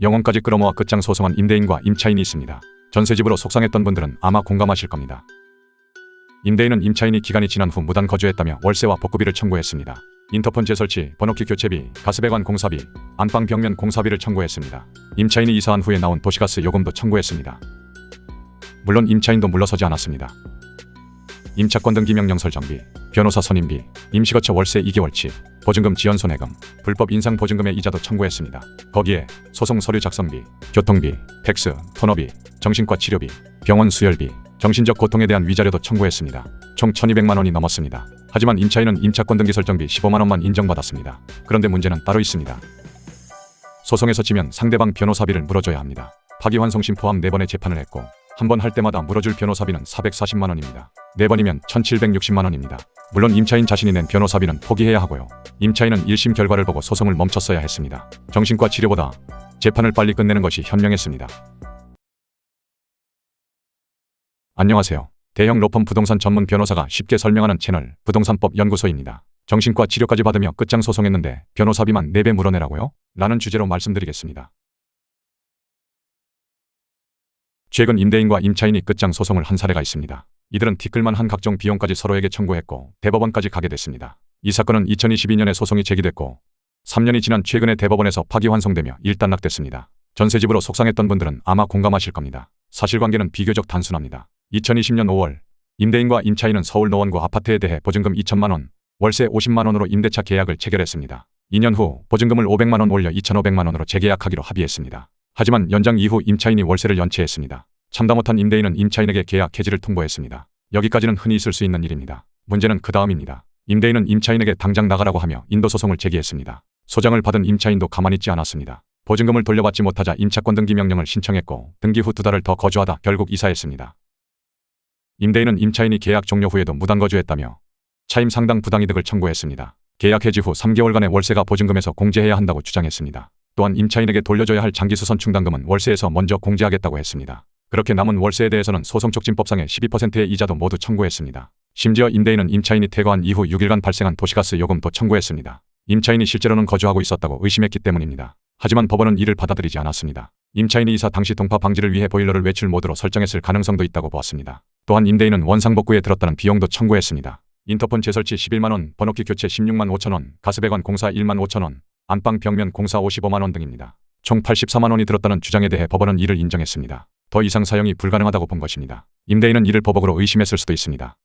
영혼까지 끌어모아 끝장 소송한 임대인과 임차인이 있습니다. 전세집으로 속상했던 분들은 아마 공감하실 겁니다. 임대인은 임차인이 기간이 지난 후 무단 거주했다며 월세와 복구비를 청구했습니다. 인터폰 재설치, 번호키 교체비, 가스배관 공사비, 안방 벽면 공사비를 청구했습니다. 임차인이 이사한 후에 나온 도시가스 요금도 청구했습니다. 물론 임차인도 물러서지 않았습니다. 임차권 등기 명령 설정비, 변호사 선임비, 임시거처 월세 2개월치, 보증금 지연 손해금, 불법 인상 보증금의 이자도 청구했습니다. 거기에 소송 서류 작성비, 교통비, 팩스, 토너비, 정신과 치료비, 병원 수혈비, 정신적 고통에 대한 위자료도 청구했습니다. 총 1,200만 원이 넘었습니다. 하지만 임차인은 임차권 등기 설정비 15만 원만 인정받았습니다. 그런데 문제는 따로 있습니다. 소송에서 지면 상대방 변호사비를 물어줘야 합니다. 파기환송심 포함 4번의 재판을 했고 한 번 할 때마다 물어줄 변호사비는 440만 원입니다. 4번이면 1,760만 원입니다. 물론 임차인 자신이 낸 변호사비는 포기해야 하고요. 임차인은 1심 결과를 보고 소송을 멈췄어야 했습니다. 정신과 치료보다 재판을 빨리 끝내는 것이 현명했습니다. 안녕하세요. 대형 로펌 부동산 전문 변호사가 쉽게 설명하는 채널 부동산법 연구소입니다. 정신과 치료까지 받으며 끝장 소송했는데 변호사비만 4배 물어내라고요? 라는 주제로 말씀드리겠습니다. 최근 임대인과 임차인이 끝장 소송을 한 사례가 있습니다. 이들은 티끌만 한 각종 비용까지 서로에게 청구했고 대법원까지 가게 됐습니다. 이 사건은 2022년에 소송이 제기됐고 3년이 지난 최근에 대법원에서 파기환송되며 일단락됐습니다. 전세집으로 속상했던 분들은 아마 공감하실 겁니다. 사실관계는 비교적 단순합니다. 2020년 5월 임대인과 임차인은 서울 노원구 아파트에 대해 보증금 2천만 원, 월세 50만 원으로 임대차 계약을 체결했습니다. 2년 후 보증금을 500만 원 올려 2,500만 원으로 재계약하기로 합의했습니다. 하지만 연장 이후 임차인이 월세를 연체했습니다. 참다 못한 임대인은 임차인에게 계약 해지를 통보했습니다. 여기까지는 흔히 있을 수 있는 일입니다. 문제는 그 다음입니다. 임대인은 임차인에게 당장 나가라고 하며 인도소송을 제기했습니다. 소장을 받은 임차인도 가만히 있지 않았습니다. 보증금을 돌려받지 못하자 임차권 등기 명령을 신청했고 등기 후 2달을 더 거주하다 결국 이사했습니다. 임대인은 임차인이 계약 종료 후에도 무단 거주했다며 차임 상당 부당이득을 청구했습니다. 계약 해지 후 3개월간의 월세가 보증금에서 공제해야 한다고 주장했습니다. 또한 임차인에게 돌려줘야 할 장기수선 충당금은 월세에서 먼저 공제하겠다고 했습니다. 그렇게 남은 월세에 대해서는 소송촉진법상의 12%의 이자도 모두 청구했습니다. 심지어 임대인은 임차인이 퇴거한 이후 6일간 발생한 도시가스 요금도 청구했습니다. 임차인이 실제로는 거주하고 있었다고 의심했기 때문입니다. 하지만 법원은 이를 받아들이지 않았습니다. 임차인이 이사 당시 동파 방지를 위해 보일러를 외출 모드로 설정했을 가능성도 있다고 보았습니다. 또한 임대인은 원상복구에 들었다는 비용도 청구했습니다. 인터폰 재설치 11만 원, 번호키 교체 16만 5천 원, 가스배관 공사 1만 5천 원, 안방 벽면 공사 55만 원 등입니다. 총 84만 원이 들었다는 주장에 대해 법원은 이를 인정했습니다. 더 이상 사용이 불가능하다고 본 것입니다. 임대인은 이를 보복으로 의심했을 수도 있습니다.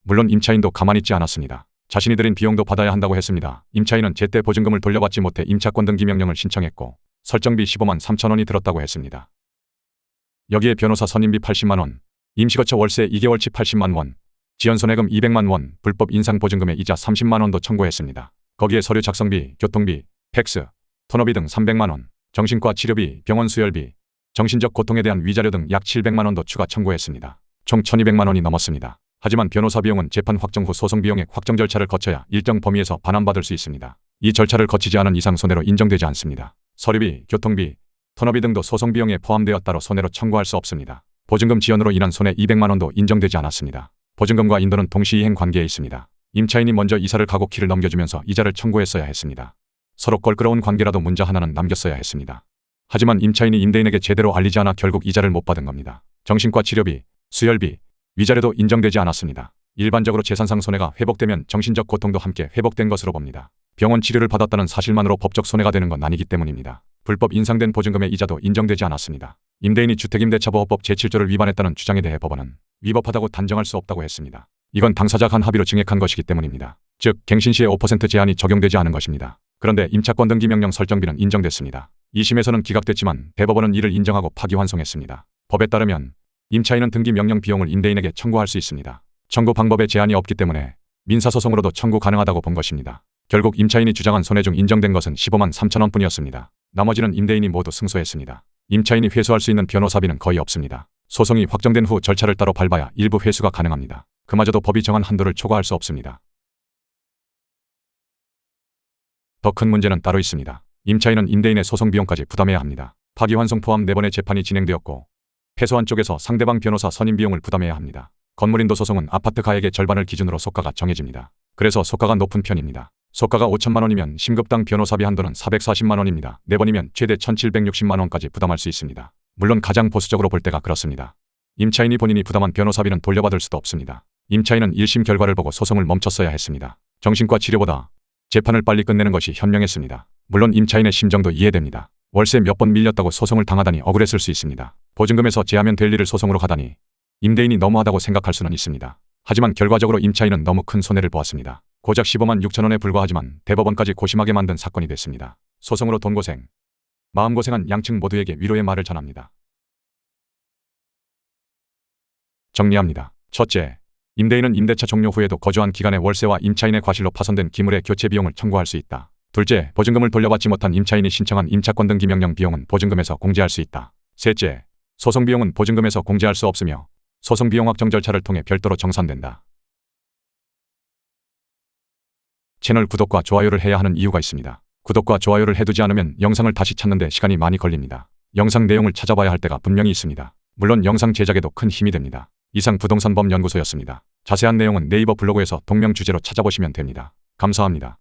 물론 임차인도 가만히 있지 않았습니다. 자신이 들인 비용도 받아야 한다고 했습니다. 임차인은 제때 보증금을 돌려받지 못해 임차권 등기 명령을 신청했고 설정비 15만 3천 원이 들었다고 했습니다. 여기에 변호사 선임비 80만 원, 임시거처 월세 2개월치 80만 원, 지연손해금 200만 원, 불법 인상 보증금의 이자 30만 원도 청구했습니다. 거기에 서류 작성비, 교통비, 팩스, 토너비 등 300만 원, 정신과 치료비, 병원 수혈비, 정신적 고통에 대한 위자료 등 약 700만 원도 추가 청구했습니다. 총 1,200만 원이 넘었습니다. 하지만 변호사 비용은 재판 확정 후 소송 비용액 확정 절차를 거쳐야 일정 범위에서 반환받을 수 있습니다. 이 절차를 거치지 않은 이상 손해로 인정되지 않습니다. 서류비, 교통비, 토너비 등도 소송 비용에 포함되어 따로 손해로 청구할 수 없습니다. 보증금 지연으로 인한 손해 200만 원도 인정되지 않았습니다. 보증금과 인도는 동시이행 관계에 있습니다. 임차인이 먼저 이사를 가고 키를 넘겨주면서 이자를 청구했어야 했습니다. 서로 껄끄러운 관계라도 문자 하나는 남겼어야 했습니다. 하지만 임차인이 임대인에게 제대로 알리지 않아 결국 이자를 못 받은 겁니다. 정신과 치료비, 수혈비, 위자료도 인정되지 않았습니다. 일반적으로 재산상 손해가 회복되면 정신적 고통도 함께 회복된 것으로 봅니다. 병원 치료를 받았다는 사실만으로 법적 손해가 되는 건 아니기 때문입니다. 불법 인상된 보증금의 이자도 인정되지 않았습니다. 임대인이 주택임대차보호법 제7조를 위반했다는 주장에 대해 법원은 위법하다고 단정할 수 없다고 했습니다. 이건 당사자 간 합의로 증액한 것이기 때문입니다. 즉 갱신시의 5% 제한이 적용되지 않은 것입니다. 그런데 임차권 등기 명령 설정비는 인정됐습니다. 2심에서는 기각됐지만 대법원은 이를 인정하고 파기환송했습니다. 법에 따르면 임차인은 등기 명령 비용을 임대인에게 청구할 수 있습니다. 청구 방법에 제한이 없기 때문에 민사소송으로도 청구 가능하다고 본 것입니다. 결국 임차인이 주장한 손해 중 인정된 것은 15만 3천 원뿐이었습니다. 나머지는 임대인이 모두 승소했습니다. 임차인이 회수할 수 있는 변호사비는 거의 없습니다. 소송이 확정된 후 절차를 따로 밟아야 일부 회수가 가능합니다. 그마저도 법이 정한 한도를 초과할 수 없습니다. 더 큰 문제는 따로 있습니다. 임차인은 임대인의 소송 비용까지 부담해야 합니다. 파기환송 포함 4번의 재판이 진행되었고 패소한 쪽에서 상대방 변호사 선임 비용을 부담해야 합니다. 건물인도 소송은 아파트 가액의 절반을 기준으로 소가가 정해집니다. 그래서 소가가 높은 편입니다. 소가가 5천만 원이면 심급당 변호사비 한도는 440만 원입니다. 4번이면 최대 1,760만 원까지 부담할 수 있습니다. 물론 가장 보수적으로 볼 때가 그렇습니다. 임차인이 본인이 부담한 변호사비는 돌려받을 수도 없습니다. 임차인은 1심 결과를 보고 소송을 멈췄어야 했습니다. 정신과 치료보다 재판을 빨리 끝내는 것이 현명했습니다. 물론 임차인의 심정도 이해됩니다. 월세 몇 번 밀렸다고 소송을 당하다니 억울했을 수 있습니다. 보증금에서 제하면 될 일을 소송으로 가다니 임대인이 너무하다고 생각할 수는 있습니다. 하지만 결과적으로 임차인은 너무 큰 손해를 보았습니다. 고작 15만 6천 원에 불과하지만 대법원까지 고심하게 만든 사건이 됐습니다. 소송으로 돈 고생, 마음 고생한 양측 모두에게 위로의 말을 전합니다. 정리합니다. 첫째, 임대인은 임대차 종료 후에도 거주한 기간의 월세와 임차인의 과실로 파손된 기물의 교체 비용을 청구할 수 있다. 둘째, 보증금을 돌려받지 못한 임차인이 신청한 임차권 등기 명령 비용은 보증금에서 공제할 수 있다. 셋째, 소송 비용은 보증금에서 공제할 수 없으며 소송 비용 확정 절차를 통해 별도로 정산된다. 채널 구독과 좋아요를 해야 하는 이유가 있습니다. 구독과 좋아요를 해두지 않으면 영상을 다시 찾는데 시간이 많이 걸립니다. 영상 내용을 찾아봐야 할 때가 분명히 있습니다. 물론 영상 제작에도 큰 힘이 됩니다. 이상 부동산범연구소였습니다. 자세한 내용은 네이버 블로그에서 동명 주제로 찾아보시면 됩니다. 감사합니다.